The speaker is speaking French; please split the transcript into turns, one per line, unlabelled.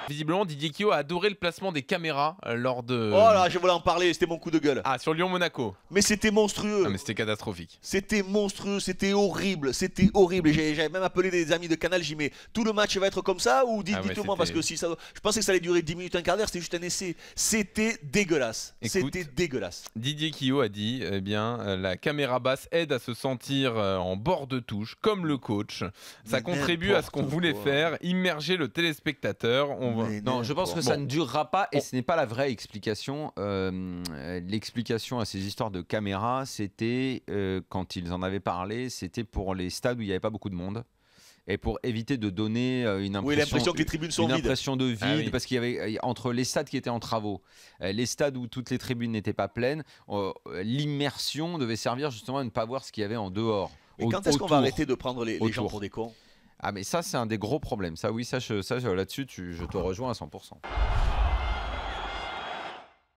Visiblement, Didier Quillot a adoré le placement des caméras lors de...
Oh là, je voulais en parler, c'était mon coup de gueule.
Ah, sur Lyon-Monaco.
Mais c'était monstrueux.
Ah, mais c'était catastrophique.
C'était monstrueux, c'était horrible, c'était horrible. Et j'avais même appelé des amis de Canal, j'ai dit mais tout le match va être comme ça ou dites-moi parce que si ça, je pensais que ça allait durer 10 minutes, un quart d'heure, c'était juste un essai. C'était dégueulasse. C'était dégueulasse.
Didier Quillot a dit, eh bien, la caméra basse aide à se sentir en bord de touche, comme le coach. Ça contribue à ce qu'on voulait faire, immerger le téléspectateur.
Non, je pense que ça ne durera pas et ce n'est pas la vraie explication. L'explication à ces histoires de caméra, c'était, quand ils en avaient parlé, c'était pour les stades où il n'y avait pas beaucoup de monde. Et pour éviter de donner une impression,
que les tribunes sont vides.
Impression de vide, parce qu'il y avait entre les stades qui étaient en travaux, les stades où toutes les tribunes n'étaient pas pleines, l'immersion devait servir justement à ne pas voir ce qu'il y avait en dehors.
Mais quand est-ce qu'on va arrêter de prendre les gens pour des cons?
Ah mais ça c'est un des gros problèmes. Ça oui, là-dessus je te rejoins à 100%.